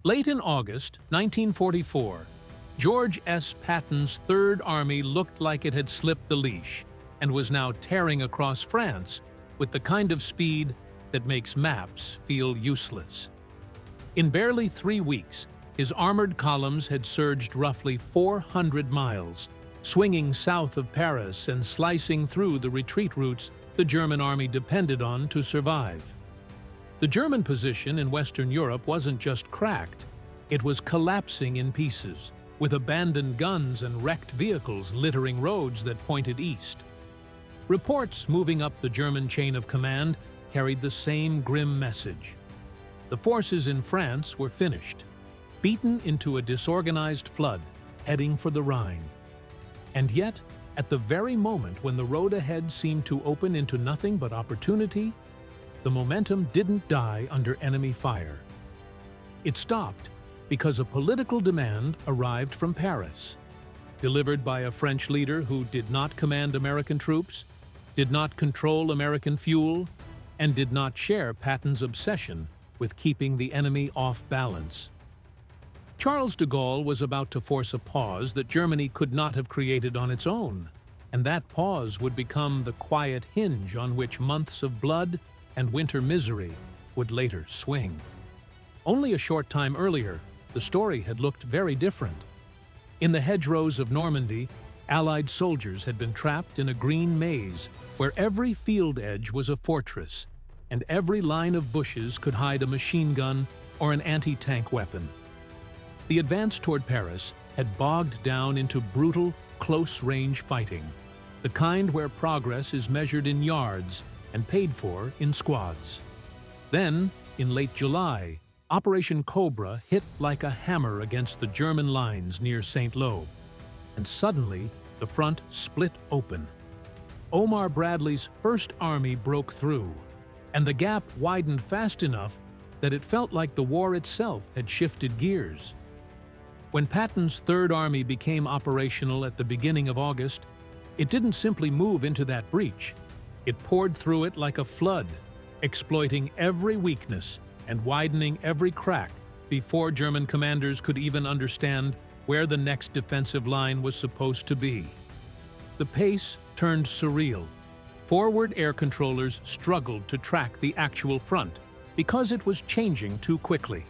Late in August 1944, George S. Patton's Third Army looked like it had slipped the leash and was now tearing across France with the kind of speed that makes maps feel useless. In barely 3 weeks, his armored columns had surged roughly 400 miles, swinging south of Paris and slicing through the retreat routes the German army depended on to survive. The German position in Western Europe wasn't just cracked, it was collapsing in pieces, with abandoned guns and wrecked vehicles littering roads that pointed east. Reports moving up the German chain of command carried the same grim message. The forces in France were finished, beaten into a disorganized flood, heading for the Rhine. And yet, at the very moment when the road ahead seemed to open into nothing but opportunity, the momentum didn't die under enemy fire. It stopped because a political demand arrived from Paris, delivered by a French leader who did not command American troops, did not control American fuel, and did not share Patton's obsession with keeping the enemy off balance. Charles de Gaulle was about to force a pause that Germany could not have created on its own, and that pause would become the quiet hinge on which months of blood and winter misery would later swing. Only a short time earlier, the story had looked very different. In the hedgerows of Normandy, Allied soldiers had been trapped in a green maze where every field edge was a fortress, and every line of bushes could hide a machine gun or an anti-tank weapon. The advance toward Paris had bogged down into brutal, close-range fighting, the kind where progress is measured in yards and paid for in squads. Then, in late July, Operation Cobra hit like a hammer against the German lines near Saint-Lô, and suddenly the front split open. Omar Bradley's First Army broke through, and the gap widened fast enough that it felt like the war itself had shifted gears. When Patton's Third Army became operational at the beginning of August, it didn't simply move into that breach. It poured through it like a flood, exploiting every weakness and widening every crack before German commanders could even understand where the next defensive line was supposed to be. The pace turned surreal. Forward air controllers struggled to track the actual front because it was changing too quickly.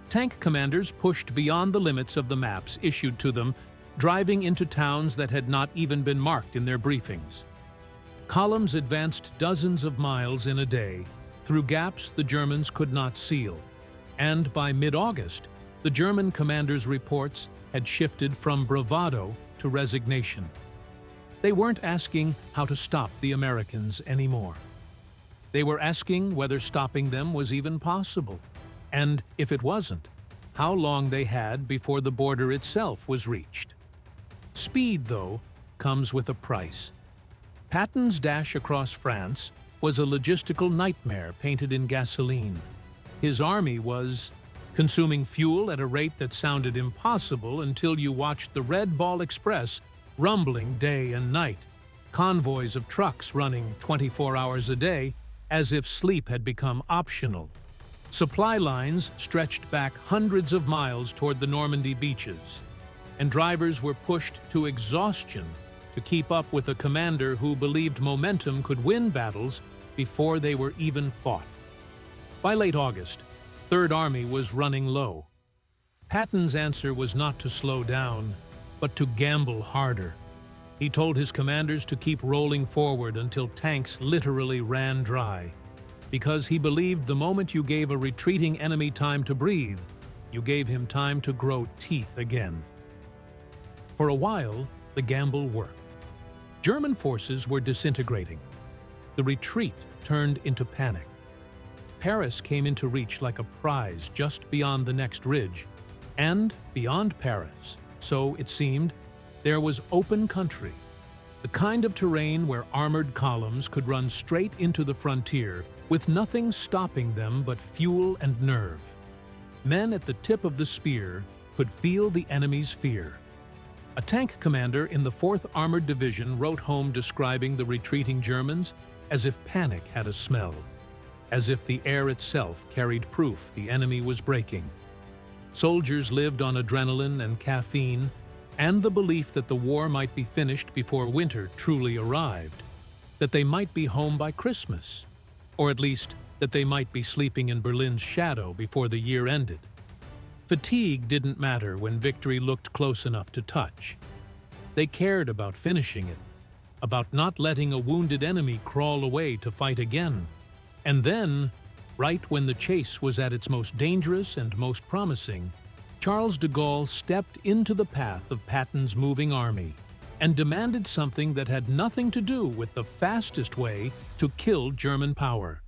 Tank commanders pushed beyond the limits of the maps issued to them, driving into towns that had not even been marked in their briefings. Columns advanced dozens of miles in a day, through gaps the Germans could not seal. And by mid-August, the German commanders' reports had shifted from bravado to resignation. They weren't asking how to stop the Americans anymore. They were asking whether stopping them was even possible. And if it wasn't, how long they had before the border itself was reached. Speed, though, comes with a price. Patton's dash across France was a logistical nightmare painted in gasoline. His army was consuming fuel at a rate that sounded impossible until you watched the Red Ball Express rumbling day and night, convoys of trucks running 24 hours a day as if sleep had become optional. Supply lines stretched back hundreds of miles toward the Normandy beaches, and drivers were pushed to exhaustion to keep up with a commander who believed momentum could win battles before they were even fought. By late August, Third Army was running low. Patton's answer was not to slow down, but to gamble harder. He told his commanders to keep rolling forward until tanks literally ran dry, because he believed the moment you gave a retreating enemy time to breathe, you gave him time to grow teeth again. For a while, the gamble worked. German forces were disintegrating. The retreat turned into panic. Paris came into reach like a prize just beyond the next ridge, and beyond Paris, so it seemed, there was open country, the kind of terrain where armored columns could run straight into the frontier with nothing stopping them but fuel and nerve. Men at the tip of the spear could feel the enemy's fear. A tank commander in the 4th Armored Division wrote home describing the retreating Germans as if panic had a smell, as if the air itself carried proof the enemy was breaking. Soldiers lived on adrenaline and caffeine, and the belief that the war might be finished before winter truly arrived, that they might be home by Christmas, or at least that they might be sleeping in Berlin's shadow before the year ended. Fatigue didn't matter when victory looked close enough to touch. They cared about finishing it, about not letting a wounded enemy crawl away to fight again. And then, right when the chase was at its most dangerous and most promising, Charles de Gaulle stepped into the path of Patton's moving army and demanded something that had nothing to do with the fastest way to kill German power.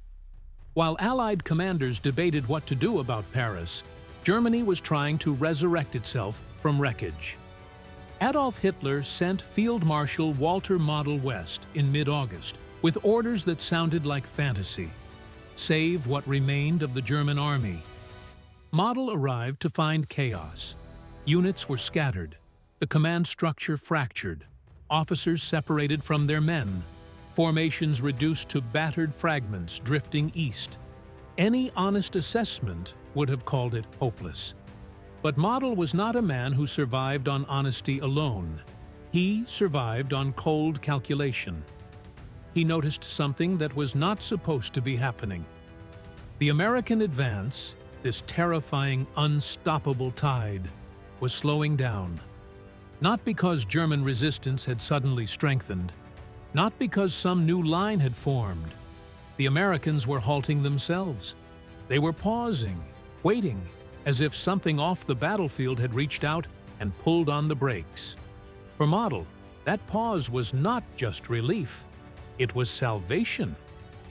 While Allied commanders debated what to do about Paris, Germany was trying to resurrect itself from wreckage. Adolf Hitler sent Field Marshal Walter Model west in mid-August with orders that sounded like fantasy: save what remained of the German army. Model arrived to find chaos. Units were scattered, the command structure fractured, officers separated from their men, formations reduced to battered fragments drifting east. Any honest assessment would have called it hopeless. But Model was not a man who survived on honesty alone. He survived on cold calculation. He noticed something that was not supposed to be happening. The American advance, this terrifying, unstoppable tide, was slowing down. Not because German resistance had suddenly strengthened, not because some new line had formed. The Americans were halting themselves. They were pausing, waiting, as if something off the battlefield had reached out and pulled on the brakes. For Model, that pause was not just relief. It was salvation.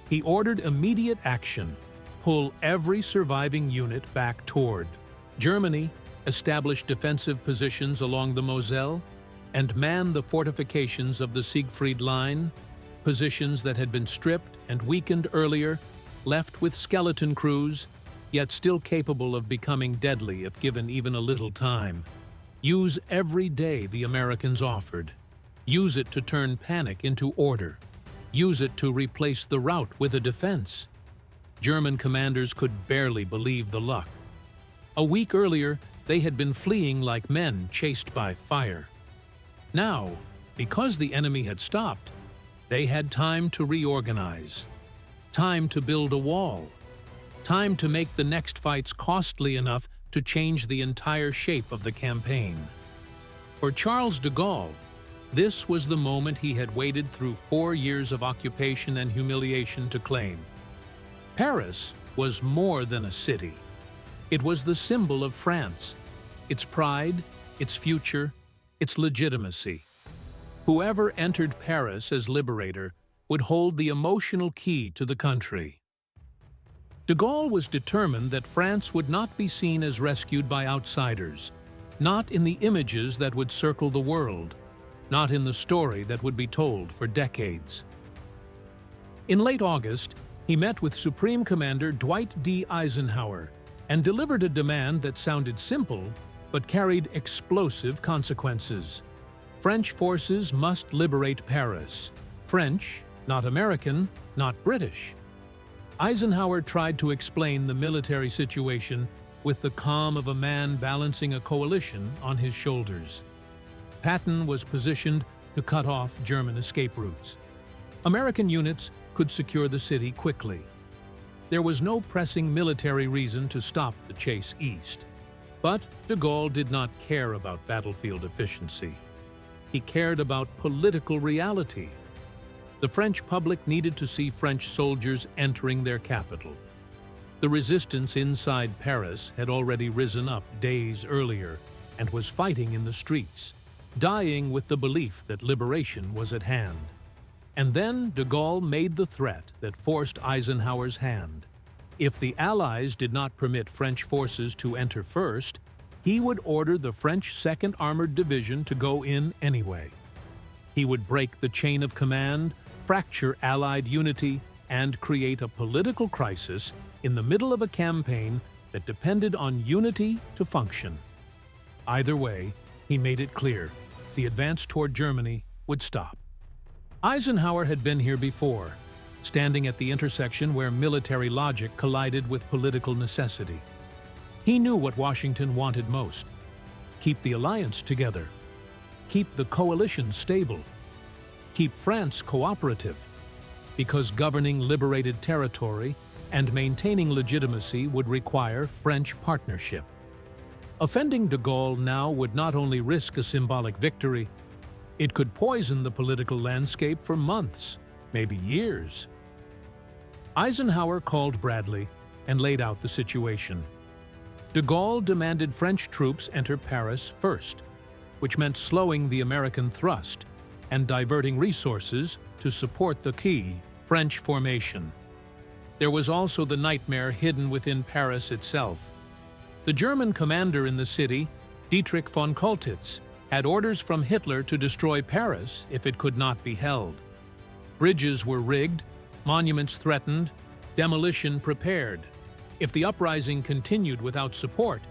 He ordered immediate action: pull every surviving unit back toward Germany, establish defensive positions along the Moselle, and man the fortifications of the Siegfried Line, positions that had been stripped and weakened earlier, left with skeleton crews, yet still capable of becoming deadly if given even a little time. Use every day the Americans offered. Use it to turn panic into order. Use it to replace the rout with a defense. German commanders could barely believe the luck. A week earlier, they had been fleeing like men chased by fire. Now, because the enemy had stopped, they had time to reorganize, time to build a wall, time to make the next fights costly enough to change the entire shape of the campaign. For Charles de Gaulle, this was the moment he had waited through 4 years of occupation and humiliation to claim. Paris was more than a city. It was the symbol of France, its pride, its future, its legitimacy. Whoever entered Paris as liberator would hold the emotional key to the country. De Gaulle was determined that France would not be seen as rescued by outsiders, not in the images that would circle the world, not in the story that would be told for decades. In late August, he met with Supreme Commander Dwight D. Eisenhower and delivered a demand that sounded simple but carried explosive consequences. French forces must liberate Paris. French, not American, not British. Eisenhower tried to explain the military situation with the calm of a man balancing a coalition on his shoulders. Patton was positioned to cut off German escape routes. American units could secure the city quickly. There was no pressing military reason to stop the chase east. But de Gaulle did not care about battlefield efficiency. He cared about political reality. The French public needed to see French soldiers entering their capital. The resistance inside Paris had already risen up days earlier and was fighting in the streets, dying with the belief that liberation was at hand. And then de Gaulle made the threat that forced Eisenhower's hand. If the Allies did not permit French forces to enter first, he would order the French 2nd Armored Division to go in anyway. He would break the chain of command, fracture Allied unity, and create a political crisis in the middle of a campaign that depended on unity to function. Either way, he made it clear the advance toward Germany would stop. Eisenhower had been here before, standing at the intersection where military logic collided with political necessity. He knew what Washington wanted most: keep the alliance together, keep the coalition stable, keep France cooperative, because governing liberated territory and maintaining legitimacy would require French partnership. Offending de Gaulle now would not only risk a symbolic victory, it could poison the political landscape for months, maybe years. Eisenhower called Bradley and laid out the situation. De Gaulle demanded French troops enter Paris first, which meant slowing the American thrust and diverting resources to support the key French formation. There was also the nightmare hidden within Paris itself. The German commander in the city, Dietrich von Choltitz, had orders from Hitler to destroy Paris if it could not be held. Bridges were rigged, monuments threatened, demolition prepared. If the uprising continued without support,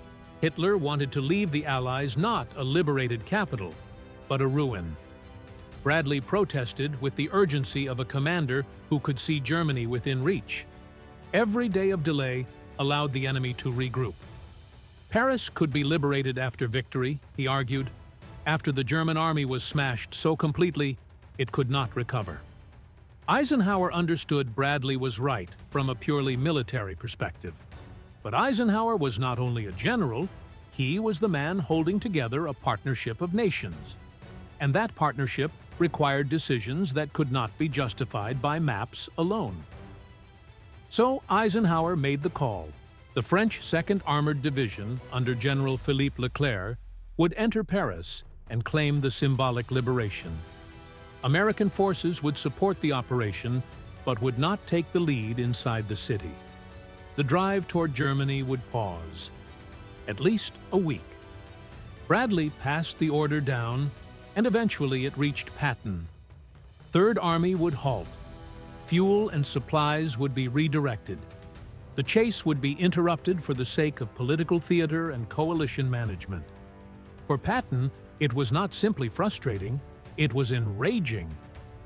Hitler wanted to leave the Allies not a liberated capital, but a ruin. Bradley protested with the urgency of a commander who could see Germany within reach. Every day of delay allowed the enemy to regroup. Paris could be liberated after victory, he argued, after the German army was smashed so completely it could not recover. Eisenhower understood Bradley was right from a purely military perspective. But Eisenhower was not only a general, he was the man holding together a partnership of nations. And that partnership required decisions that could not be justified by maps alone. So Eisenhower made the call. The French 2nd Armored Division, under General Philippe Leclerc, would enter Paris and claim the symbolic liberation. American forces would support the operation, but would not take the lead inside the city. The drive toward Germany would pause. At least a week. Bradley passed the order down, and eventually it reached Patton. Third Army would halt. Fuel and supplies would be redirected. The chase would be interrupted for the sake of political theater and coalition management. For Patton, it was not simply frustrating, it was enraging.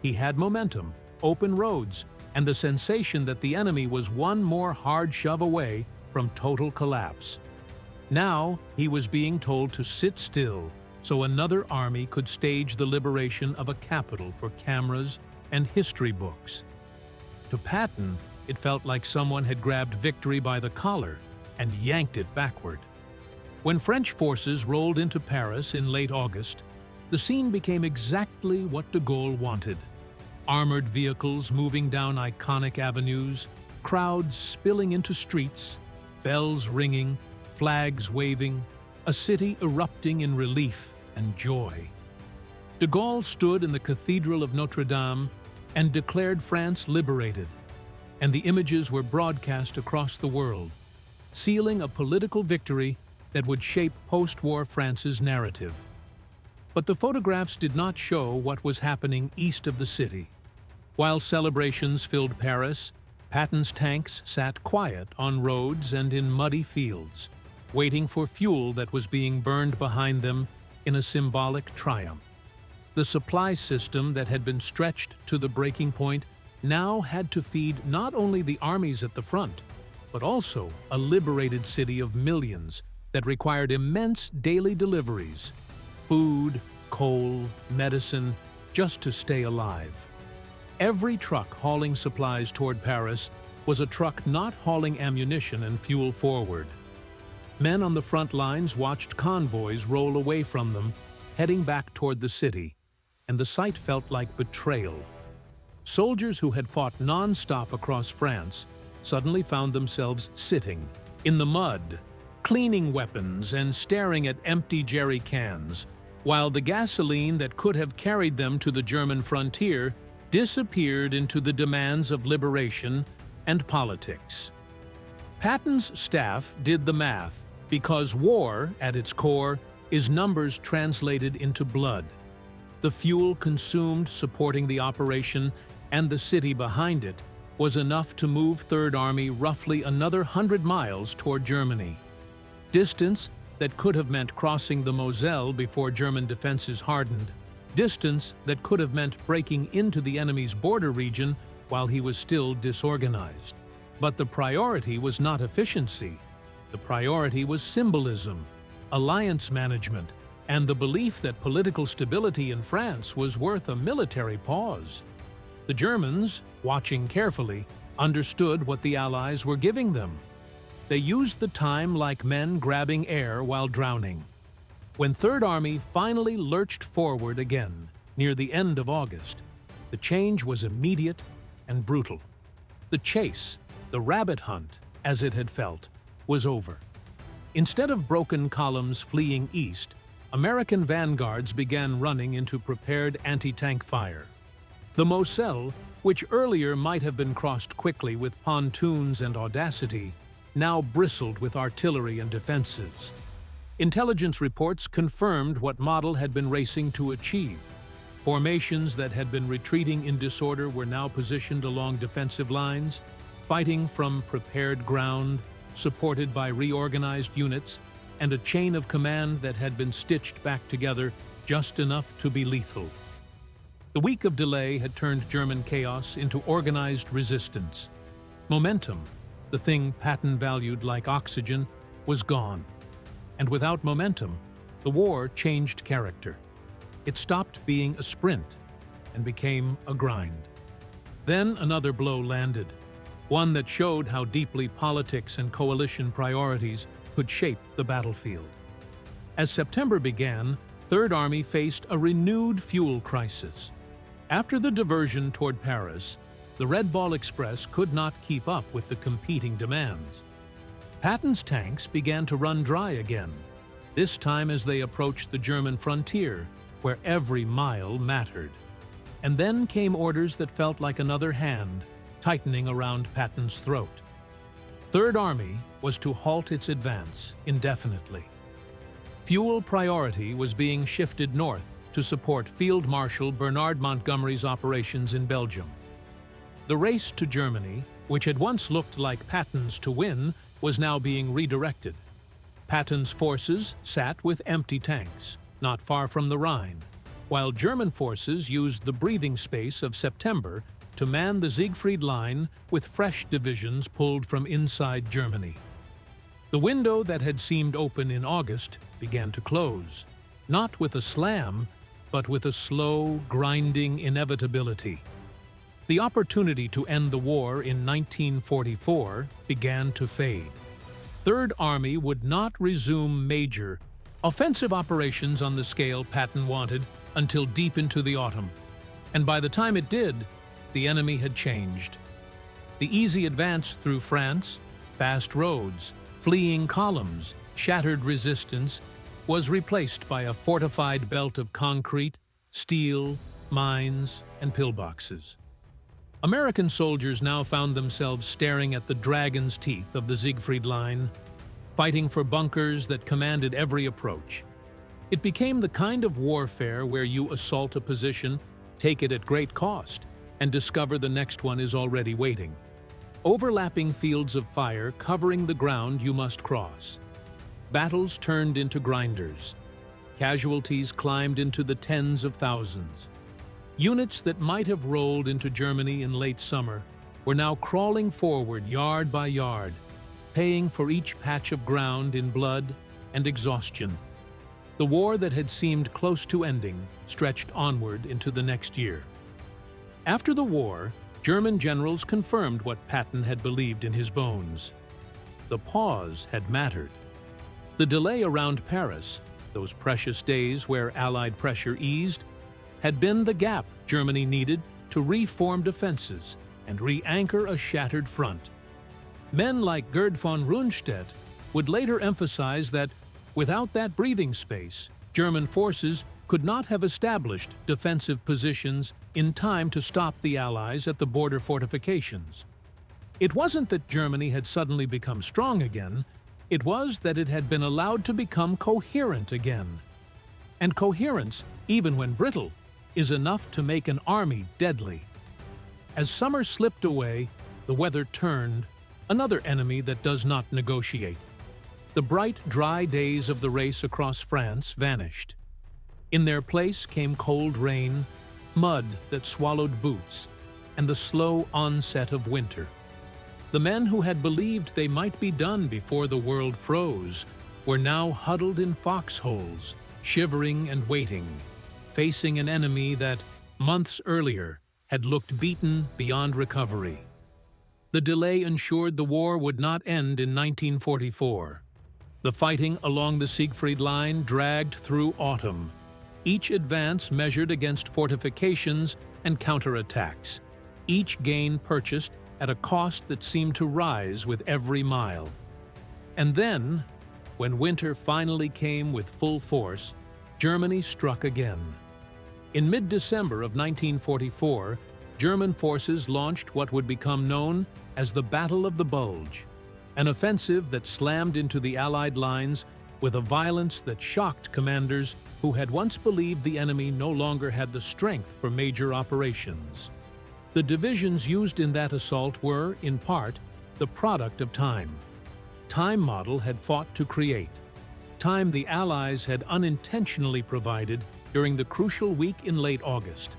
He had momentum, open roads, and the sensation that the enemy was one more hard shove away from total collapse. Now he was being told to sit still so another army could stage the liberation of a capital for cameras and history books. To Patton, it felt like someone had grabbed victory by the collar and yanked it backward. When French forces rolled into Paris in late August, the scene became exactly what de Gaulle wanted. Armored vehicles moving down iconic avenues, crowds spilling into streets, bells ringing, flags waving, a city erupting in relief and joy. De Gaulle stood in the Cathedral of Notre Dame and declared France liberated, and the images were broadcast across the world, sealing a political victory that would shape post-war France's narrative. But the photographs did not show what was happening east of the city. While celebrations filled Paris, Patton's tanks sat quiet on roads and in muddy fields, waiting for fuel that was being burned behind them in a symbolic triumph. The supply system that had been stretched to the breaking point now had to feed not only the armies at the front, but also a liberated city of millions that required immense daily deliveries: food, coal, medicine, just to stay alive. Every truck hauling supplies toward Paris was a truck not hauling ammunition and fuel forward. Men on the front lines watched convoys roll away from them, heading back toward the city, and the sight felt like betrayal. Soldiers who had fought non-stop across France suddenly found themselves sitting in the mud, cleaning weapons and staring at empty jerry cans, while the gasoline that could have carried them to the German frontier disappeared into the demands of liberation and politics. Patton's staff did the math, because war, at its core, is numbers translated into blood. The fuel consumed supporting the operation and the city behind it was enough to move Third Army roughly another 100 miles toward Germany. Distance that could have meant crossing the Moselle before German defenses hardened. Distance that could have meant breaking into the enemy's border region while he was still disorganized. But the priority was not efficiency. The priority was symbolism, alliance management, and the belief that political stability in France was worth a military pause. The Germans, watching carefully, understood what the Allies were giving them. They used the time like men grabbing air while drowning. When Third Army finally lurched forward again, near the end of August, the change was immediate and brutal. The chase, the rabbit hunt, as it had felt, was over. Instead of broken columns fleeing east, American vanguards began running into prepared anti-tank fire. The Moselle, which earlier might have been crossed quickly with pontoons and audacity, now bristled with artillery and defenses. Intelligence reports confirmed what Model had been racing to achieve. Formations that had been retreating in disorder were now positioned along defensive lines, fighting from prepared ground, supported by reorganized units, and a chain of command that had been stitched back together just enough to be lethal. The week of delay had turned German chaos into organized resistance. Momentum, the thing Patton valued like oxygen, was gone. And without momentum, the war changed character. It stopped being a sprint and became a grind. Then another blow landed, one that showed how deeply politics and coalition priorities could shape the battlefield. As September began, Third Army faced a renewed fuel crisis. After the diversion toward Paris, the Red Ball Express could not keep up with the competing demands. Patton's tanks began to run dry again, this time as they approached the German frontier, where every mile mattered. And then came orders that felt like another hand tightening around Patton's throat. Third Army was to halt its advance indefinitely. Fuel priority was being shifted north to support Field Marshal Bernard Montgomery's operations in Belgium. The race to Germany, which had once looked like Patton's to win, was now being redirected. Patton's forces sat with empty tanks, not far from the Rhine, while German forces used the breathing space of September to man the Siegfried Line with fresh divisions pulled from inside Germany. The window that had seemed open in August began to close, not with a slam, but with a slow, grinding inevitability. The opportunity to end the war in 1944 began to fade. Third Army would not resume major offensive operations on the scale Patton wanted until deep into the autumn. And by the time it did, the enemy had changed. The easy advance through France, fast roads, fleeing columns, shattered resistance, was replaced by a fortified belt of concrete, steel, mines, and pillboxes. American soldiers now found themselves staring at the dragon's teeth of the Siegfried Line, fighting for bunkers that commanded every approach. It became the kind of warfare where you assault a position, take it at great cost, and discover the next one is already waiting. Overlapping fields of fire covering the ground you must cross. Battles turned into grinders. Casualties climbed into the tens of thousands. Units that might have rolled into Germany in late summer were now crawling forward yard by yard, paying for each patch of ground in blood and exhaustion. The war that had seemed close to ending stretched onward into the next year. After the war, German generals confirmed what Patton had believed in his bones. The pause had mattered. The delay around Paris, those precious days where Allied pressure eased, had been the gap Germany needed to reform defenses and re-anchor a shattered front. Men like Gerd von Rundstedt would later emphasize that without that breathing space, German forces could not have established defensive positions in time to stop the Allies at the border fortifications. It wasn't that Germany had suddenly become strong again, it was that it had been allowed to become coherent again. And coherence, even when brittle, is enough to make an army deadly. As summer slipped away, the weather turned, another enemy that does not negotiate. The bright, dry days of the race across France vanished. In their place came cold rain, mud that swallowed boots, and the slow onset of winter. The men who had believed they might be done before the world froze were now huddled in foxholes, shivering and waiting, facing an enemy that, months earlier, had looked beaten beyond recovery. The delay ensured the war would not end in 1944. The fighting along the Siegfried Line dragged through autumn, each advance measured against fortifications and counterattacks, each gain purchased at a cost that seemed to rise with every mile. And then, when winter finally came with full force, Germany struck again. In mid-December of 1944, German forces launched what would become known as the Battle of the Bulge, an offensive that slammed into the Allied lines with a violence that shocked commanders who had once believed the enemy no longer had the strength for major operations. The divisions used in that assault were, in part, the product of time. Time Model had fought to create. Time the Allies had unintentionally provided during the crucial week in late August.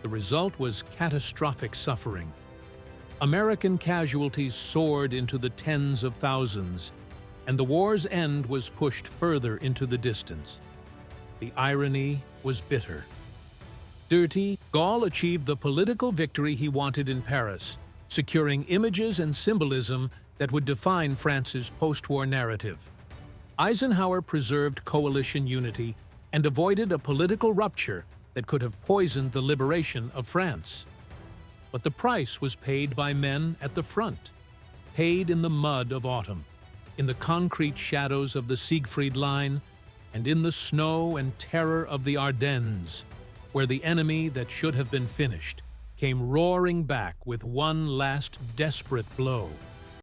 The result was catastrophic suffering. American casualties soared into the tens of thousands, and the war's end was pushed further into the distance. The irony was bitter. De Gaulle achieved the political victory he wanted in Paris, securing images and symbolism that would define France's post-war narrative. Eisenhower preserved coalition unity and avoided a political rupture that could have poisoned the liberation of France. But the price was paid by men at the front, paid in the mud of autumn, in the concrete shadows of the Siegfried Line, and in the snow and terror of the Ardennes, where the enemy that should have been finished came roaring back with one last desperate blow.